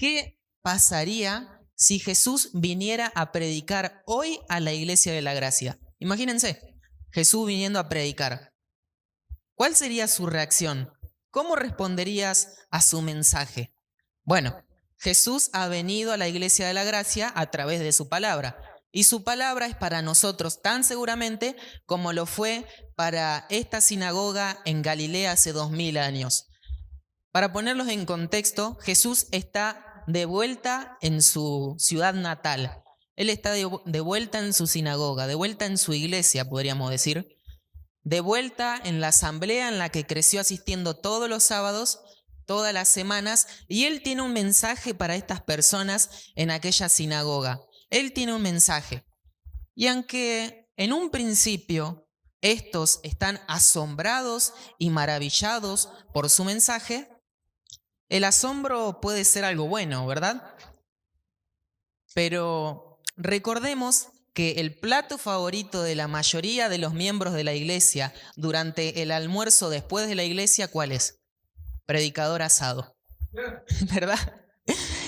¿Qué pasaría si Jesús viniera a predicar hoy a la Iglesia de la Gracia? Imagínense, Jesús viniendo a predicar. ¿Cuál sería su reacción? ¿Cómo responderías a su mensaje? Bueno, Jesús ha venido a la Iglesia de la Gracia a través de su palabra. Y su palabra es para nosotros tan seguramente como lo fue para esta sinagoga en Galilea hace 2000 años. Para ponerlos en contexto, Jesús está de vuelta en su ciudad natal. Él está de vuelta en su sinagoga, de vuelta en su iglesia, podríamos decir, de vuelta en la asamblea en la que creció asistiendo todos los sábados, todas las semanas, y él tiene un mensaje para estas personas en aquella sinagoga. Él tiene un mensaje. Y aunque en un principio estos están asombrados y maravillados por su mensaje, el asombro puede ser algo bueno, ¿verdad? Pero recordemos que el plato favorito de la mayoría de los miembros de la iglesia durante el almuerzo después de la iglesia, ¿cuál es? Predicador asado, ¿verdad?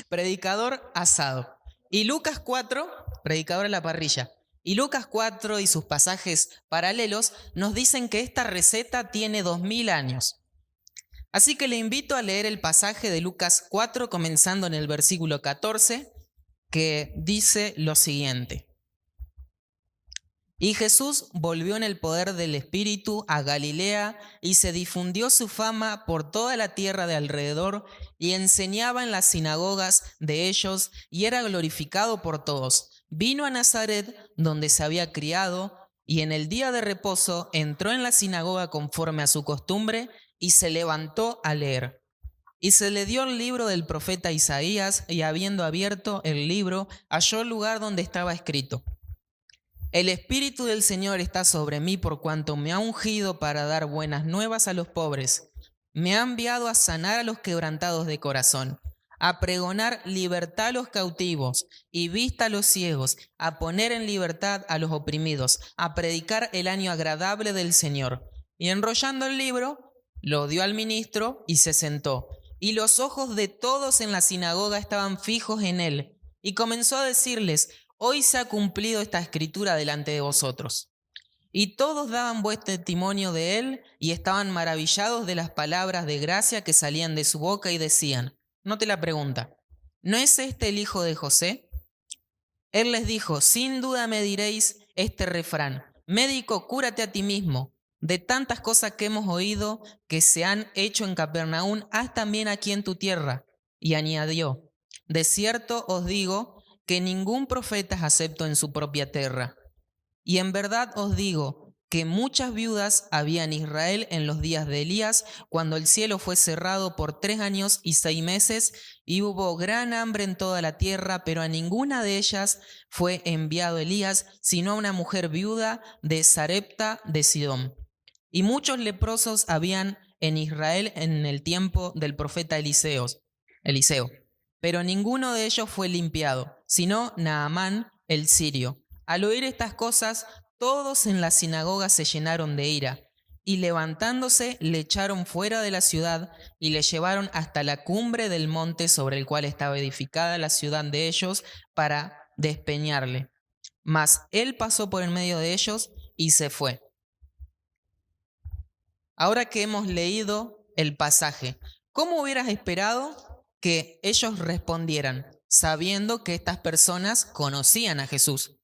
Predicador asado. Y Lucas 4, predicador a la parrilla. Y Lucas 4 y sus pasajes paralelos nos dicen que esta receta tiene 2000 años. Así que le invito a leer el pasaje de Lucas 4, comenzando en el versículo 14, que dice lo siguiente. Y Jesús volvió en el poder del Espíritu a Galilea y se difundió su fama por toda la tierra de alrededor y enseñaba en las sinagogas de ellos y era glorificado por todos. Vino a Nazaret, donde se había criado, y en el día de reposo entró en la sinagoga conforme a su costumbre y se levantó a leer. Y se le dio el libro del profeta Isaías, y habiendo abierto el libro, halló el lugar donde estaba escrito: El Espíritu del Señor está sobre mí por cuanto me ha ungido para dar buenas nuevas a los pobres. Me ha enviado a sanar a los quebrantados de corazón, a pregonar libertad a los cautivos y vista a los ciegos, a poner en libertad a los oprimidos, a predicar el año agradable del Señor. Y enrollando el libro, lo dio al ministro y se sentó. Y los ojos de todos en la sinagoga estaban fijos en él. Y comenzó a decirles: Hoy se ha cumplido esta escritura delante de vosotros. Y todos daban buen testimonio de él y estaban maravillados de las palabras de gracia que salían de su boca y decían, note la pregunta, ¿no es este el hijo de José? Él les dijo, sin duda me diréis este refrán, médico, cúrate a ti mismo. De tantas cosas que hemos oído que se han hecho en Capernaum, haz también aquí en tu tierra. Y añadió, de cierto os digo que ningún profeta es acepto en su propia tierra. Y en verdad os digo que muchas viudas había en Israel en los días de Elías, cuando el cielo fue cerrado por 3 años y 6 meses, y hubo gran hambre en toda la tierra, pero a ninguna de ellas fue enviado Elías, sino a una mujer viuda de Sarepta de Sidón. Y muchos leprosos habían en Israel en el tiempo del profeta Eliseo, pero ninguno de ellos fue limpiado, sino Naamán el sirio. Al oír estas cosas, todos en la sinagoga se llenaron de ira, y levantándose le echaron fuera de la ciudad y le llevaron hasta la cumbre del monte sobre el cual estaba edificada la ciudad de ellos para despeñarle. Mas él pasó por en medio de ellos y se fue. Ahora que hemos leído el pasaje, ¿cómo hubieras esperado que ellos respondieran, sabiendo que estas personas conocían a Jesús?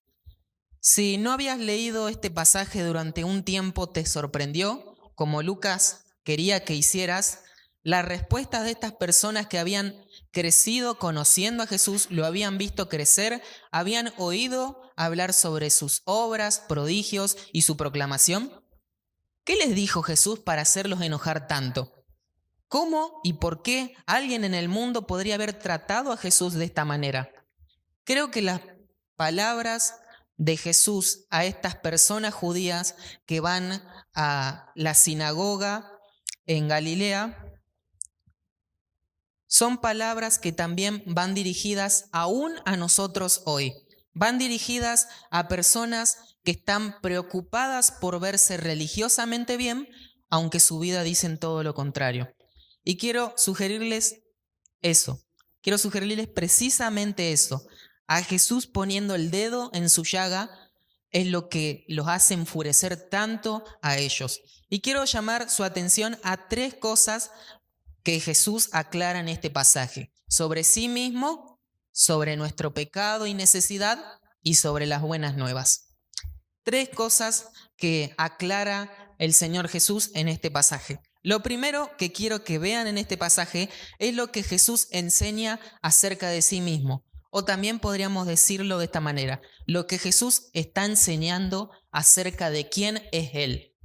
Si no habías leído este pasaje durante un tiempo, te sorprendió, como Lucas quería que hicieras, las respuestas de estas personas que habían crecido conociendo a Jesús, lo habían visto crecer, habían oído hablar sobre sus obras, prodigios y su proclamación. ¿Qué les dijo Jesús para hacerlos enojar tanto? ¿Cómo y por qué alguien en el mundo podría haber tratado a Jesús de esta manera? Creo que las palabras de Jesús a estas personas judías que van a la sinagoga en Galilea son palabras que también van dirigidas aún a nosotros hoy. Van dirigidas a personas que están preocupadas por verse religiosamente bien, aunque su vida dicen todo lo contrario. Y quiero sugerirles eso. quiero sugerirles precisamente eso. A Jesús poniendo el dedo en su llaga es lo que los hace enfurecer tanto a ellos. Y quiero llamar su atención a tres cosas que Jesús aclara en este pasaje: sobre sí mismo, sobre nuestro pecado y necesidad y sobre las buenas nuevas. Tres cosas que aclara el Señor Jesús en este pasaje. Lo primero que quiero que vean en este pasaje es lo que Jesús enseña acerca de sí mismo. O también podríamos decirlo de esta manera: lo que Jesús está enseñando acerca de quién es Él.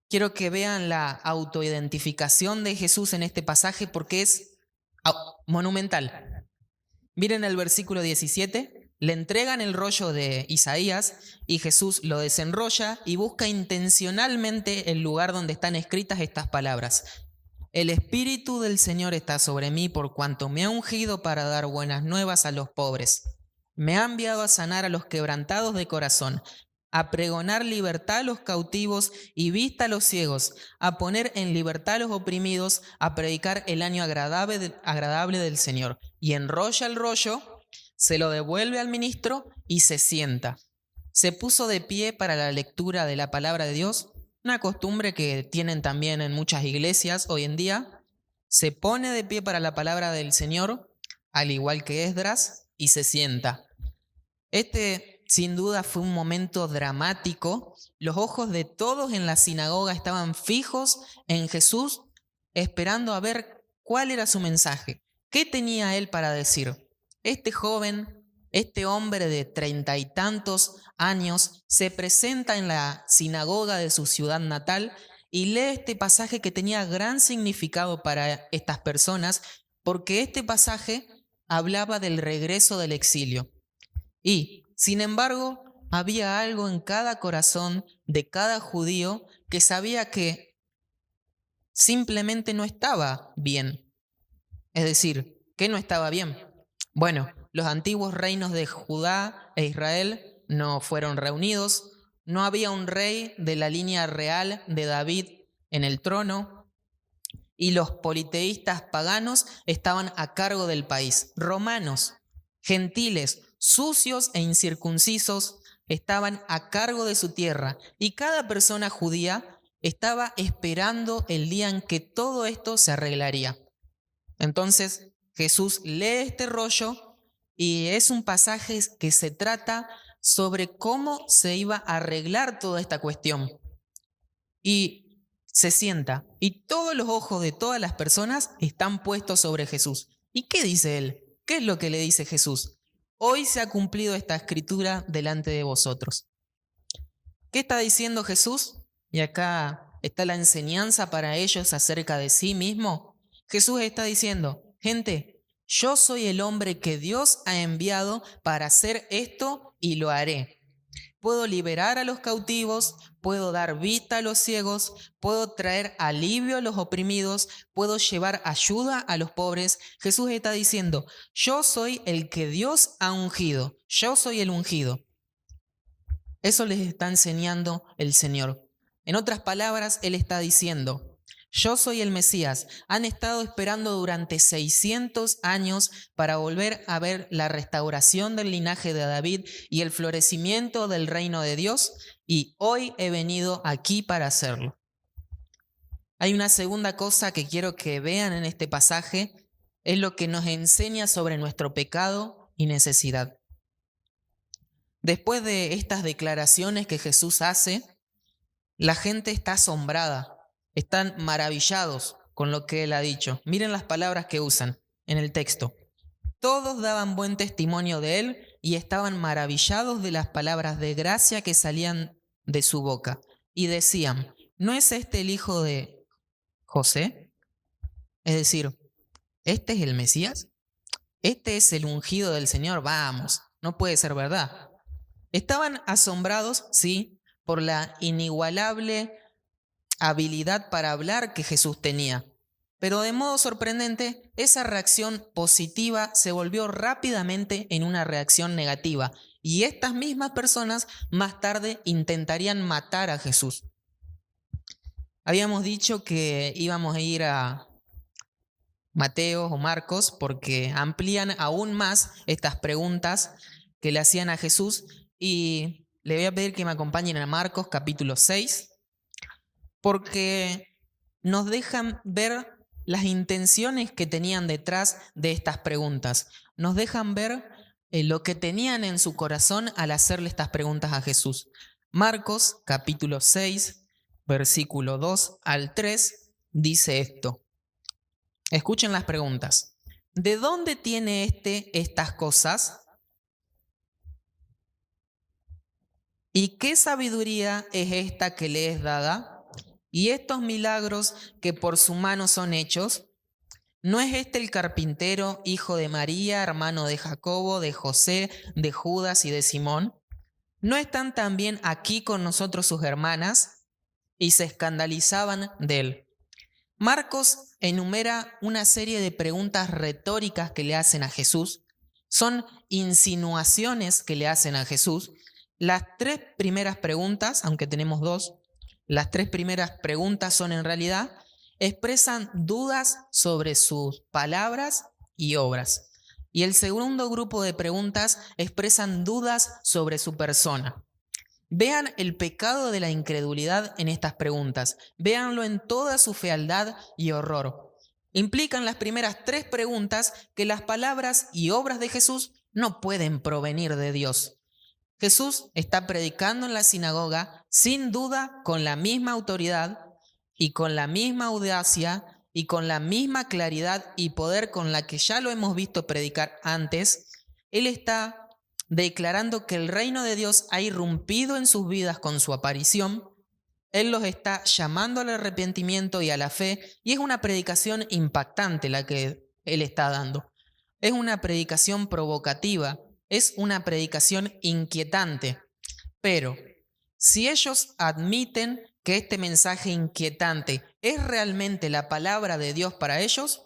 Quiero que vean la autoidentificación de Jesús en este pasaje porque es monumental. Miren el versículo 17. Le entregan el rollo de Isaías y Jesús lo desenrolla y busca intencionalmente el lugar donde están escritas estas palabras: el Espíritu del Señor está sobre mí por cuanto me ha ungido para dar buenas nuevas a los pobres. Me ha enviado a sanar a los quebrantados de corazón, a pregonar libertad a los cautivos y vista a los ciegos, a poner en libertad a los oprimidos, a predicar el año agradable del Señor. Y enrolla el rollo, se lo devuelve al ministro y se sienta. Se puso de pie para la lectura de la palabra de Dios, una costumbre que tienen también en muchas iglesias hoy en día. Se pone de pie para la palabra del Señor, al igual que Esdras, y se sienta. Sin duda fue un momento dramático. Los ojos de todos en la sinagoga estaban fijos en Jesús, esperando a ver cuál era su mensaje. ¿Qué tenía él para decir? Este joven, este hombre de 30 y tantos años, se presenta en la sinagoga de su ciudad natal y lee este pasaje que tenía gran significado para estas personas, porque este pasaje hablaba del regreso del exilio. Y, sin embargo, había algo en cada corazón de cada judío que sabía que simplemente no estaba bien. Es decir, ¿qué no estaba bien? Bueno, los antiguos reinos de Judá e Israel no fueron reunidos, no había un rey de la línea real de David en el trono, y los politeístas paganos estaban a cargo del país. Romanos, gentiles, sucios e incircuncisos, estaban a cargo de su tierra, y cada persona judía estaba esperando el día en que todo esto se arreglaría. Entonces Jesús lee este rollo y es un pasaje que se trata sobre cómo se iba a arreglar toda esta cuestión. Y se sienta y todos los ojos de todas las personas están puestos sobre Jesús. ¿Y qué dice él? ¿Qué es lo que le dice Jesús? Hoy se ha cumplido esta escritura delante de vosotros. ¿Qué está diciendo Jesús? Y acá está la enseñanza para ellos acerca de sí mismo. Jesús está diciendo: gente, yo soy el hombre que Dios ha enviado para hacer esto y lo haré. Puedo liberar a los cautivos, puedo dar vista a los ciegos, puedo traer alivio a los oprimidos, puedo llevar ayuda a los pobres. Jesús está diciendo: yo soy el que Dios ha ungido, yo soy el ungido. Eso les está enseñando el Señor. En otras palabras, Él está diciendo: yo soy el Mesías. Han estado esperando durante 600 años para volver a ver la restauración del linaje de David y el florecimiento del reino de Dios, y hoy he venido aquí para hacerlo. Hay una segunda cosa que quiero que vean en este pasaje, es lo que nos enseña sobre nuestro pecado y necesidad. Después de estas declaraciones que Jesús hace, la gente está asombrada. Están maravillados con lo que él ha dicho. Miren las palabras que usan en el texto. Todos daban buen testimonio de él y estaban maravillados de las palabras de gracia que salían de su boca. Y decían: ¿no es este el hijo de José? Es decir, ¿este es el Mesías? ¿Este es el ungido del Señor? Vamos, no puede ser verdad. Estaban asombrados, sí, por la inigualable habilidad para hablar que Jesús tenía. Pero de modo sorprendente, esa reacción positiva se volvió rápidamente en una reacción negativa, y estas mismas personas más tarde intentarían matar a Jesús. Habíamos dicho que íbamos a ir a Mateo o Marcos, porque amplían aún más estas preguntas que le hacían a Jesús. Y le voy a pedir que me acompañen a Marcos capítulo 6, porque nos dejan ver las intenciones que tenían detrás de estas preguntas. Nos dejan ver lo que tenían en su corazón al hacerle estas preguntas a Jesús. Marcos capítulo 6, versículo 2 al 3, dice esto. Escuchen las preguntas. ¿De dónde tiene estas cosas? ¿Y qué sabiduría es esta que le es dada? ¿Y estos milagros que por su mano son hechos? ¿No es este el carpintero, hijo de María, hermano de Jacobo, de José, de Judas y de Simón? ¿No están también aquí con nosotros sus hermanas? Y se escandalizaban de él. Marcos enumera una serie de preguntas retóricas que le hacen a Jesús. Son insinuaciones que le hacen a Jesús. Las tres primeras preguntas, aunque tenemos dos, las tres primeras preguntas son en realidad, expresan dudas sobre sus palabras y obras. Y el segundo grupo de preguntas expresan dudas sobre su persona. Vean el pecado de la incredulidad en estas preguntas. Véanlo en toda su fealdad y horror. Implican las primeras tres preguntas que las palabras y obras de Jesús no pueden provenir de Dios. Jesús está predicando en la sinagoga, sin duda, con la misma autoridad y con la misma audacia y con la misma claridad y poder con la que ya lo hemos visto predicar antes. Él está declarando que el reino de Dios ha irrumpido en sus vidas con su aparición. Él los está llamando al arrepentimiento y a la fe, y es una predicación impactante la que él está dando. Es una predicación provocativa, es una predicación inquietante. Pero si ellos admiten que este mensaje inquietante es realmente la palabra de Dios para ellos,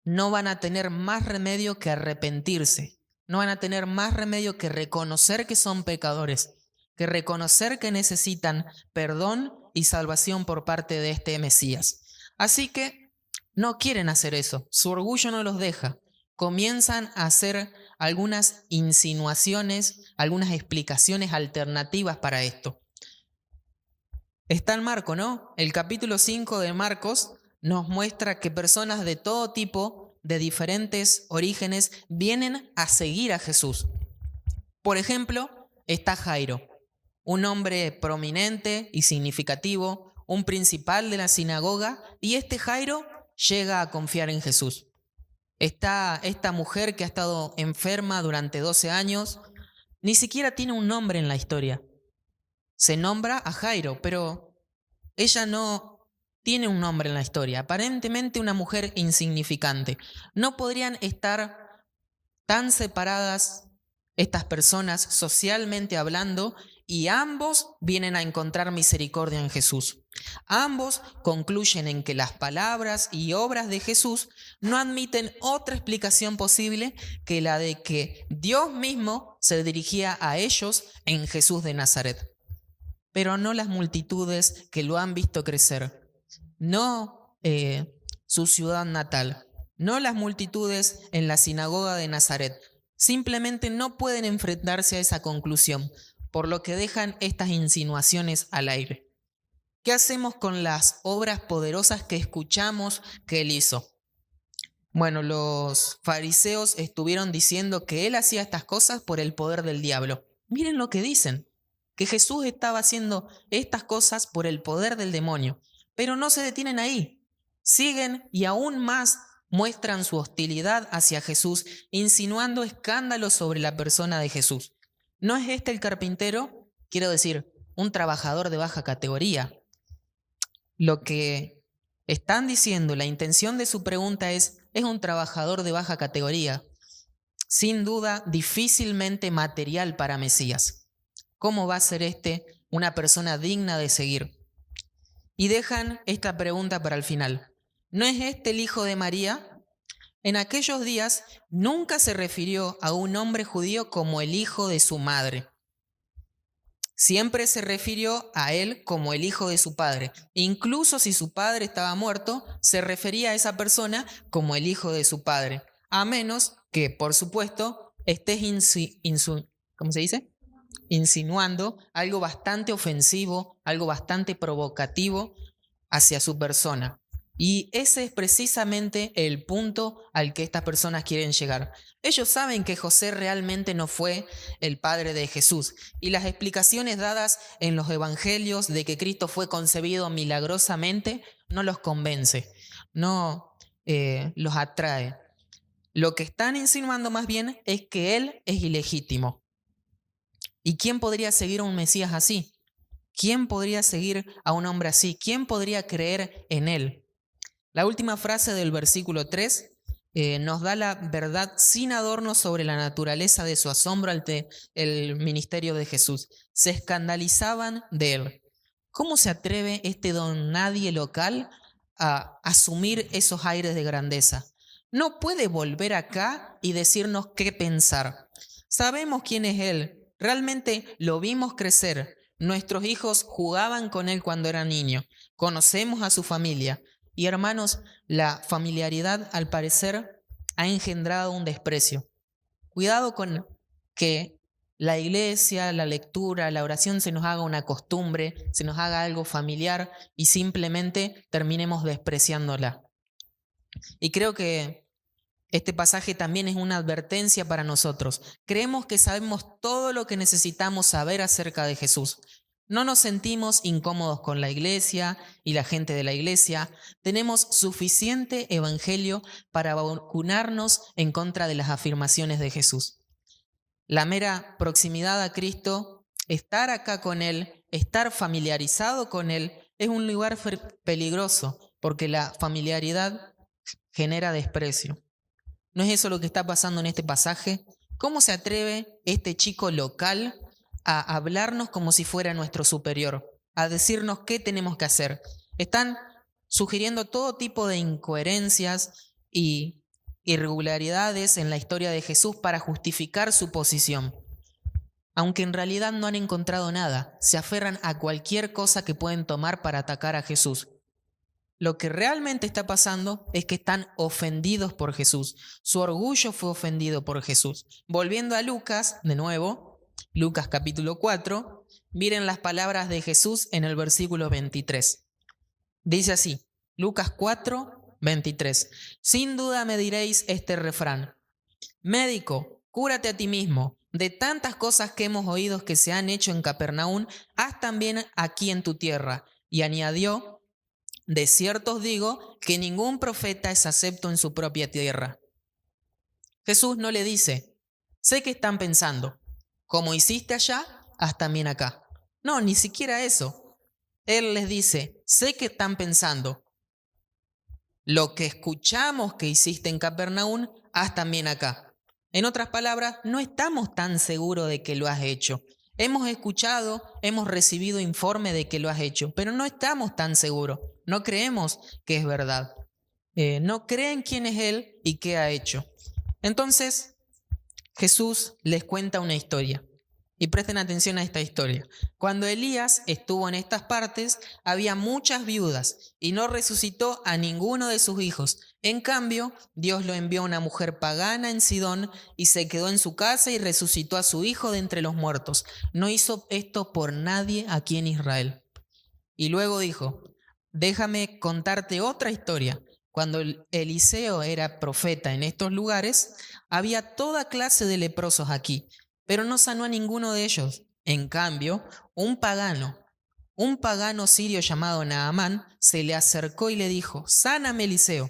no van a tener más remedio que arrepentirse. No van a tener más remedio que reconocer que son pecadores, que reconocer que necesitan perdón y salvación por parte de este Mesías. Así que no quieren hacer eso, su orgullo no los deja. Comienzan a hacer algunas insinuaciones, algunas explicaciones alternativas para esto. Está en Marcos, ¿no? El capítulo 5 de Marcos nos muestra que personas de todo tipo, de diferentes orígenes, vienen a seguir a Jesús. Por ejemplo, está Jairo, un hombre prominente y significativo, un principal de la sinagoga, y este Jairo llega a confiar en Jesús. Está esta mujer que ha estado enferma durante 12 años, ni siquiera tiene un nombre en la historia. Se nombra a Jairo, pero ella no tiene un nombre en la historia. Aparentemente una mujer insignificante. No podrían estar tan separadas estas personas socialmente hablando, y ambos vienen a encontrar misericordia en Jesús. Ambos concluyen en que las palabras y obras de Jesús no admiten otra explicación posible que la de que Dios mismo se dirigía a ellos en Jesús de Nazaret. Pero no las multitudes que lo han visto crecer, no su ciudad natal, no las multitudes en la sinagoga de Nazaret. Simplemente no pueden enfrentarse a esa conclusión, por lo que dejan estas insinuaciones al aire. ¿Qué hacemos con las obras poderosas que escuchamos que él hizo? Bueno, los fariseos estuvieron diciendo que él hacía estas cosas por el poder del diablo. Miren lo que dicen, que Jesús estaba haciendo estas cosas por el poder del demonio. Pero no se detienen ahí. Siguen y aún más muestran su hostilidad hacia Jesús, insinuando escándalos sobre la persona de Jesús. ¿No es este el carpintero? Quiero decir, un trabajador de baja categoría. Lo que están diciendo, la intención de su pregunta es un trabajador de baja categoría. Sin duda, difícilmente material para Mesías. ¿Cómo va a ser una persona digna de seguir? Y dejan esta pregunta para el final. ¿No es este el hijo de María? En aquellos días nunca se refirió a un hombre judío como el hijo de su madre. Siempre se refirió a él como el hijo de su padre. Incluso si su padre estaba muerto, se refería a esa persona como el hijo de su padre. A menos que, por supuesto, estés ¿cómo se dice? Insinuando algo bastante ofensivo, algo bastante provocativo hacia su persona. Y ese es precisamente el punto al que estas personas quieren llegar. Ellos saben que José realmente no fue el padre de Jesús, y las explicaciones dadas en los evangelios de que Cristo fue concebido milagrosamente no los convence, no los atrae. Lo que están insinuando más bien es que él es ilegítimo. ¿Y quién podría seguir a un Mesías así? ¿Quién podría seguir a un hombre así? ¿Quién podría creer en él? La última frase del versículo 3 nos da la verdad sin adorno sobre la naturaleza de su asombro ante el ministerio de Jesús. Se escandalizaban de él. ¿Cómo se atreve este don nadie local a asumir esos aires de grandeza? No puede volver acá y decirnos qué pensar. Sabemos quién es él. Realmente lo vimos crecer. Nuestros hijos jugaban con él cuando era niño. Conocemos a su familia. Y hermanos, la familiaridad al parecer ha engendrado un desprecio. Cuidado con que la iglesia, la lectura, la oración se nos haga una costumbre, se nos haga algo familiar y simplemente terminemos despreciándola. Y creo que este pasaje también es una advertencia para nosotros. Creemos que sabemos todo lo que necesitamos saber acerca de Jesús. No nos sentimos incómodos con la iglesia y la gente de la iglesia. Tenemos suficiente evangelio para vacunarnos en contra de las afirmaciones de Jesús. La mera proximidad a Cristo, estar acá con Él, estar familiarizado con Él, es un lugar peligroso porque la familiaridad genera desprecio. ¿No es eso lo que está pasando en este pasaje? ¿Cómo se atreve este chico local a hablarnos como si fuera nuestro superior, a decirnos qué tenemos que hacer? Están sugiriendo todo tipo de incoherencias y irregularidades en la historia de Jesús para justificar su posición. Aunque en realidad no han encontrado nada, se aferran a cualquier cosa que pueden tomar para atacar a Jesús. Lo que realmente está pasando es que están ofendidos por Jesús. Su orgullo fue ofendido por Jesús. Volviendo a Lucas, de nuevo, Lucas capítulo 4, miren las palabras de Jesús en el versículo 23. Dice así, Lucas 4, 23. Sin duda me diréis este refrán: médico, cúrate a ti mismo. De tantas cosas que hemos oído que se han hecho en Capernaum, haz también aquí en tu tierra. Y añadió: de cierto os digo que ningún profeta es acepto en su propia tierra. Jesús no le dice, sé que están pensando, como hiciste allá, haz también acá. No, ni siquiera eso. Él les dice, sé que están pensando, lo que escuchamos que hiciste en Capernaum, haz también acá. En otras palabras, no estamos tan seguros de que lo has hecho. Hemos escuchado, hemos recibido informe de que lo has hecho, pero no estamos tan seguros. No creemos que es verdad. No creen quién es Él y qué ha hecho. Entonces, Jesús les cuenta una historia. Y presten atención a esta historia. Cuando Elías estuvo en estas partes, había muchas viudas y no resucitó a ninguno de sus hijos. En cambio, Dios lo envió a una mujer pagana en Sidón y se quedó en su casa y resucitó a su hijo de entre los muertos. No hizo esto por nadie aquí en Israel. Y luego dijo, déjame contarte otra historia. Cuando Eliseo era profeta en estos lugares, había toda clase de leprosos aquí, pero no sanó a ninguno de ellos. En cambio, un pagano sirio llamado Naamán, se le acercó y le dijo, sáname, Eliseo.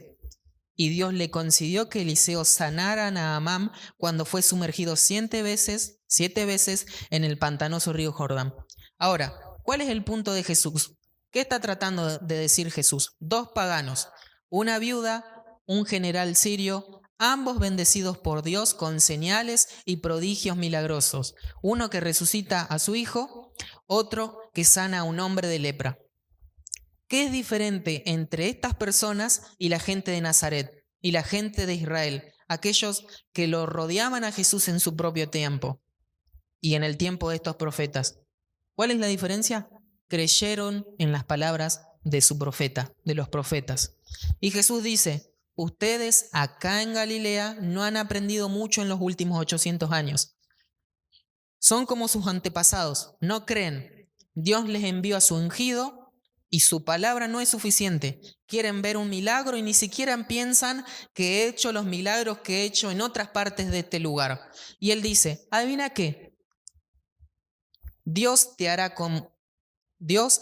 Y Dios le concedió que Eliseo sanara a Naamán cuando fue sumergido 7 veces en el pantanoso río Jordán. Ahora, ¿cuál es el punto de Jesús? ¿Qué está tratando de decir Jesús? 2 paganos, una viuda, un general sirio, ambos bendecidos por Dios con señales y prodigios milagrosos. Uno que resucita a su hijo, otro que sana a un hombre de lepra. ¿Qué es diferente entre estas personas y la gente de Nazaret y la gente de Israel, aquellos que lo rodeaban a Jesús en su propio tiempo y en el tiempo de estos profetas? ¿Cuál es la diferencia? Creyeron en las palabras de su profeta, de los profetas. Y Jesús dice, ustedes acá en Galilea no han aprendido mucho en los últimos 800 años. Son como sus antepasados, no creen. Dios les envió a su ungido y su palabra no es suficiente. Quieren ver un milagro y ni siquiera piensan que he hecho los milagros que he hecho en otras partes de este lugar. Y él dice, ¿adivina qué? Dios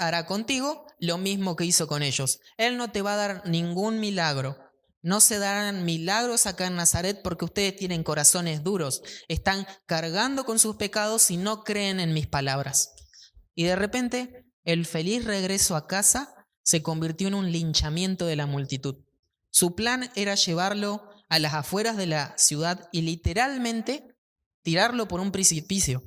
hará contigo lo mismo que hizo con ellos. Él no te va a dar ningún milagro. No se darán milagros acá en Nazaret porque ustedes tienen corazones duros. Están cargando con sus pecados y no creen en mis palabras. Y de repente, el feliz regreso a casa se convirtió en un linchamiento de la multitud. Su plan era llevarlo a las afueras de la ciudad y literalmente tirarlo por un precipicio.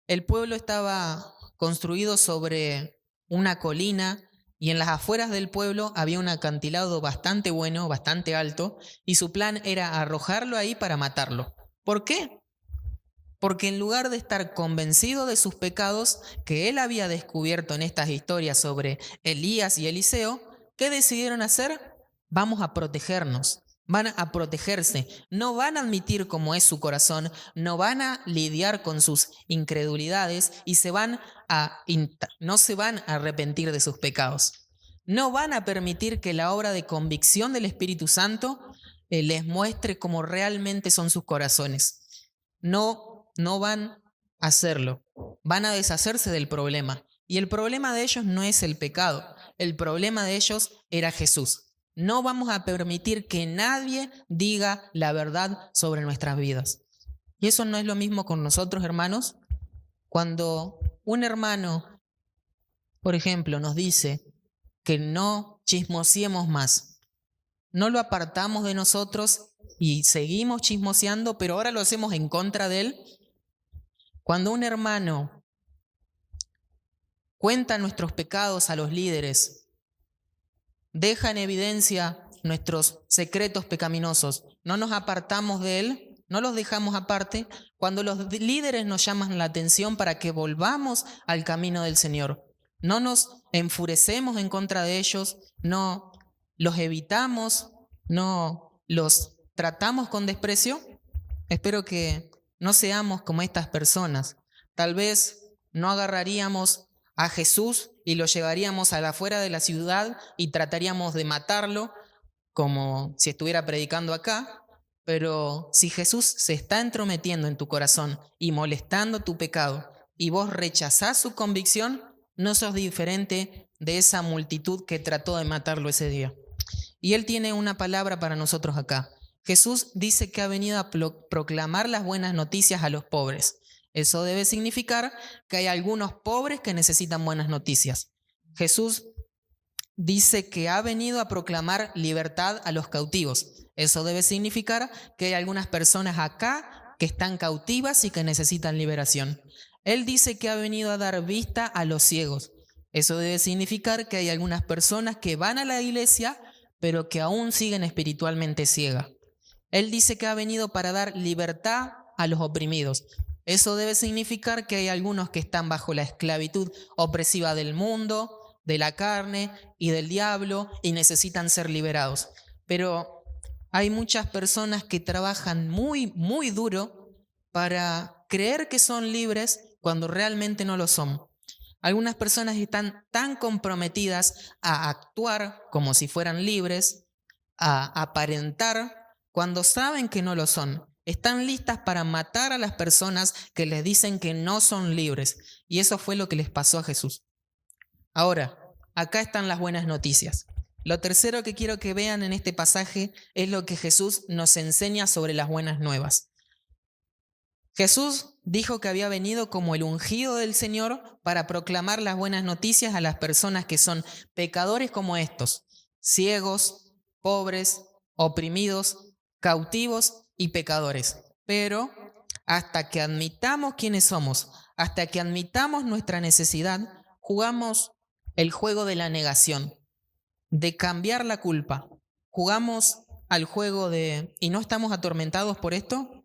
El pueblo estaba construido sobre una colina y en las afueras del pueblo había un acantilado bastante bueno, bastante alto, y su plan era arrojarlo ahí para matarlo. ¿Por qué? Porque en lugar de estar convencido de sus pecados que él había descubierto en estas historias sobre Elías y Eliseo, ¿qué decidieron hacer? Vamos a protegernos. Van a protegerse, no van a admitir cómo es su corazón, no van a lidiar con sus incredulidades y no se van a arrepentir de sus pecados. No van a permitir que la obra de convicción del Espíritu Santo les muestre cómo realmente son sus corazones. No van a hacerlo, van a deshacerse del problema. Y el problema de ellos no es el pecado, el problema de ellos era Jesús. No vamos a permitir que nadie diga la verdad sobre nuestras vidas. Y eso no es lo mismo con nosotros, hermanos. Cuando un hermano, por ejemplo, nos dice que no chismosiemos más, no lo apartamos de nosotros y seguimos chismoseando, pero ahora lo hacemos en contra de él. Cuando un hermano cuenta nuestros pecados a los líderes, deja en evidencia nuestros secretos pecaminosos, no nos apartamos de él, no los dejamos aparte. Cuando los líderes nos llaman la atención para que volvamos al camino del Señor, no nos enfurecemos en contra de ellos, no los evitamos, no los tratamos con desprecio. Espero que no seamos como estas personas. Tal vez no agarraríamos a Jesús y lo llevaríamos a la afuera de la ciudad y trataríamos de matarlo como si estuviera predicando acá, pero si Jesús se está entrometiendo en tu corazón y molestando tu pecado y vos rechazás su convicción, no sos diferente de esa multitud que trató de matarlo ese día. Y Él tiene una palabra para nosotros acá. Jesús dice que ha venido a proclamar las buenas noticias a los pobres. Eso debe significar que hay algunos pobres que necesitan buenas noticias. Jesús dice que ha venido a proclamar libertad a los cautivos. Eso debe significar que hay algunas personas acá que están cautivas y que necesitan liberación. Él dice que ha venido a dar vista a los ciegos. Eso debe significar que hay algunas personas que van a la iglesia, pero que aún siguen espiritualmente ciegas. Él dice que ha venido para dar libertad a los oprimidos. Eso debe significar que hay algunos que están bajo la esclavitud opresiva del mundo, de la carne y del diablo y necesitan ser liberados. Pero hay muchas personas que trabajan muy, muy duro para creer que son libres cuando realmente no lo son. Algunas personas están tan comprometidas a actuar como si fueran libres, a aparentar cuando saben que no lo son. Están listas para matar a las personas que les dicen que no son libres. Y eso fue lo que les pasó a Jesús. Ahora, acá están las buenas noticias. Lo tercero que quiero que vean en este pasaje es lo que Jesús nos enseña sobre las buenas nuevas. Jesús dijo que había venido como el ungido del Señor para proclamar las buenas noticias a las personas que son pecadores como estos, ciegos, pobres, oprimidos, cautivos y pecadores. Pero hasta que admitamos quiénes somos, hasta que admitamos nuestra necesidad, jugamos el juego de la negación, de cambiar la culpa. Jugamos al juego de, ¿y no estamos atormentados por esto?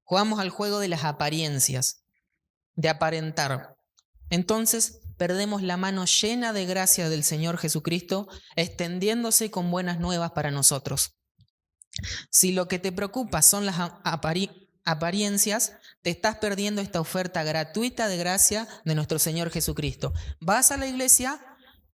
Jugamos al juego de las apariencias, de aparentar. Entonces perdemos la mano llena de gracia del Señor Jesucristo, extendiéndose con buenas nuevas para nosotros. Si lo que te preocupa son las apariencias, te estás perdiendo esta oferta gratuita de gracia de nuestro Señor Jesucristo. Vas a la iglesia,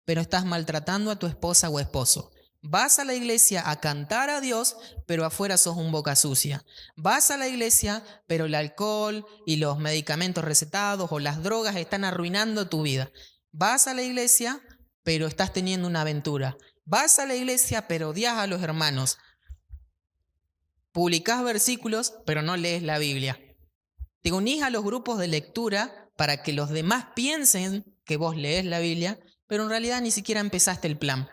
pero estás maltratando a tu esposa o esposo. Vas a la iglesia a cantar a Dios, pero afuera sos un boca sucia. Vas a la iglesia, pero el alcohol y los medicamentos recetados o las drogas están arruinando tu vida. Vas a la iglesia, pero estás teniendo una aventura. Vas a la iglesia, pero odias a los hermanos. Publicás versículos, pero no lees la Biblia. Te unís a los grupos de lectura para que los demás piensen que vos lees la Biblia, pero en realidad ni siquiera empezaste el plan.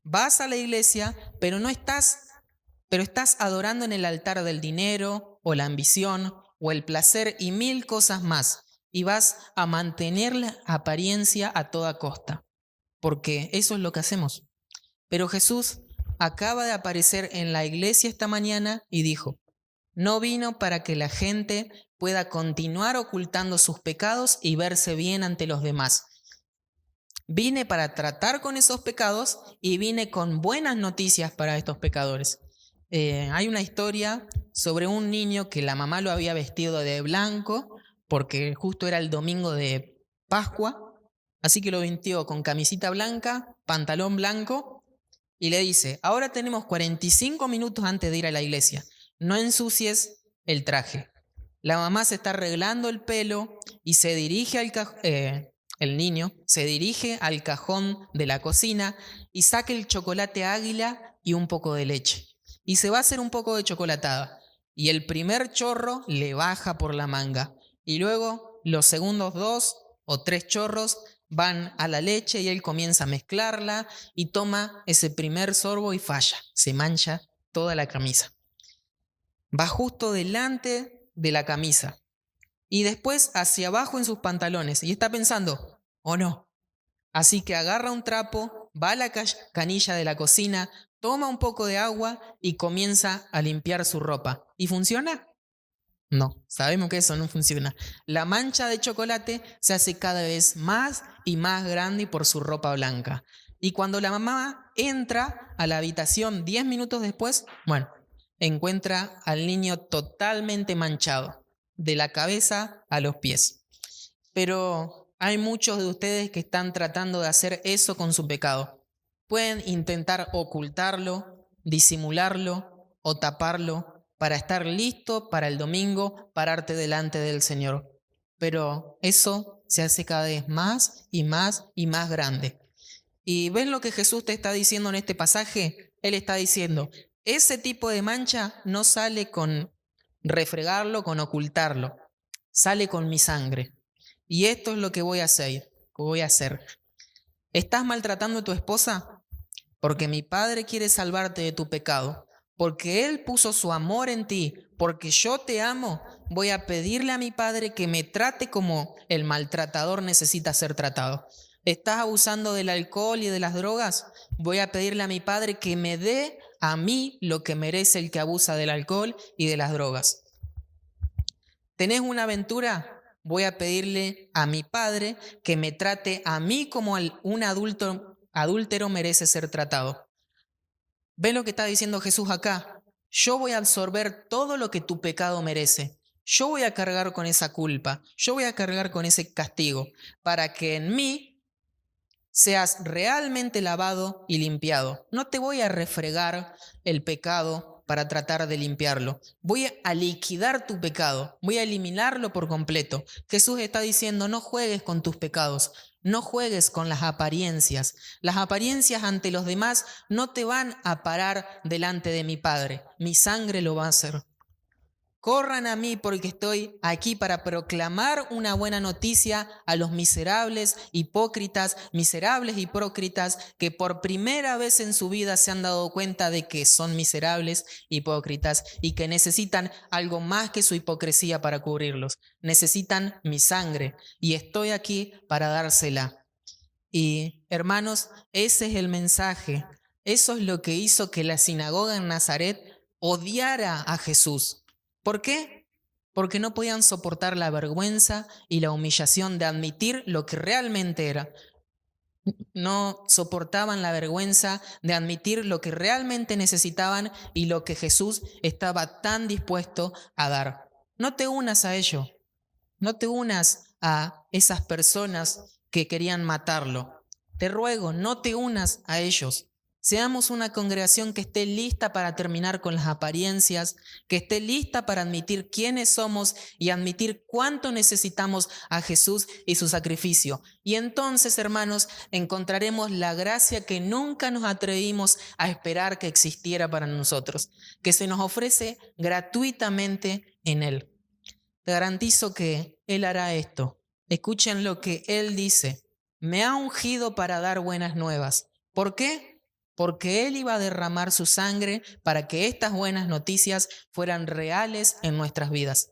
Vas a la iglesia, pero estás adorando en el altar del dinero o la ambición o el placer y mil cosas más, y vas a mantener la apariencia a toda costa, porque eso es lo que hacemos. Pero Jesús acaba de aparecer en la iglesia esta mañana y dijo: no vino para que la gente pueda continuar ocultando sus pecados y verse bien ante los demás. Vine para tratar con esos pecados y vine con buenas noticias para estos pecadores. Hay una historia sobre un niño que la mamá lo había vestido de blanco porque justo era el domingo de Pascua, así que lo vistió con camisita blanca, pantalón blanco y le dice: ahora tenemos 45 minutos antes de ir a la iglesia, no ensucies el traje. La mamá se está arreglando el pelo y se dirige el niño se dirige al cajón de la cocina y saca el chocolate Águila y un poco de leche. Y se va a hacer un poco de chocolatada. Y el primer chorro le baja por la manga. Y luego los segundos 2 o 3 chorros van a la leche y él comienza a mezclarla y toma ese primer sorbo y falla. Se mancha toda la camisa. Va justo delante de la camisa. Y después hacia abajo en sus pantalones. Y está pensando: ¿o no? Así que agarra un trapo, va a la canilla de la cocina, toma un poco de agua y comienza a limpiar su ropa. ¿Y funciona? No, sabemos que eso no funciona. La mancha de chocolate se hace cada vez más y más grande por su ropa blanca. Y cuando la mamá entra a la habitación 10 minutos después, encuentra al niño totalmente manchado, de la cabeza a los pies. Pero hay muchos de ustedes que están tratando de hacer eso con su pecado. Pueden intentar ocultarlo, disimularlo o taparlo para estar listo para el domingo, pararte delante del Señor. Pero eso se hace cada vez más y más y más grande. ¿Y ven lo que Jesús te está diciendo en este pasaje? Él está diciendo: ese tipo de mancha no sale con refregarlo, con ocultarlo. Sale con mi sangre. Y esto es lo que voy a hacer. ¿Estás maltratando a tu esposa? Porque mi Padre quiere salvarte de tu pecado. Porque Él puso su amor en ti. Porque yo te amo. Voy a pedirle a mi Padre que me trate como el maltratador necesita ser tratado. ¿Estás abusando del alcohol y de las drogas? Voy a pedirle a mi Padre que me dé a mí lo que merece el que abusa del alcohol y de las drogas. ¿Tenés una aventura? Voy a pedirle a mi Padre que me trate a mí como un adúltero merece ser tratado. ¿Ven lo que está diciendo Jesús acá? Yo voy a absorber todo lo que tu pecado merece. Yo voy a cargar con esa culpa. Yo voy a cargar con ese castigo para que en mí seas realmente lavado y limpiado. No te voy a refregar el pecado para tratar de limpiarlo. Voy a liquidar tu pecado, voy a eliminarlo por completo. Jesús está diciendo: no juegues con tus pecados, no juegues con las apariencias. Las apariencias ante los demás no te van a parar delante de mi Padre. Mi sangre lo va a hacer. Corran a mí porque estoy aquí para proclamar una buena noticia a los miserables y hipócritas que por primera vez en su vida se han dado cuenta de que son miserables, hipócritas y que necesitan algo más que su hipocresía para cubrirlos. Necesitan mi sangre y estoy aquí para dársela. Y hermanos, ese es el mensaje. Eso es lo que hizo que la sinagoga en Nazaret odiara a Jesús. ¿Por qué? porque no podían soportar la vergüenza y la humillación de admitir lo que realmente era. No soportaban la vergüenza de admitir lo que realmente necesitaban y lo que Jesús estaba tan dispuesto a dar. No te unas a ello, no te unas a esas personas que querían matarlo. Te ruego, no te unas a ellos. Seamos una congregación que esté lista para terminar con las apariencias, que esté lista para admitir quiénes somos y admitir cuánto necesitamos a Jesús y su sacrificio. Y entonces, hermanos, encontraremos la gracia que nunca nos atrevimos a esperar que existiera para nosotros, que se nos ofrece gratuitamente en Él. Te garantizo que Él hará esto. Escuchen lo que Él dice. Me ha ungido para dar buenas nuevas. ¿Por qué? Porque Él iba a derramar su sangre para que estas buenas noticias fueran reales en nuestras vidas.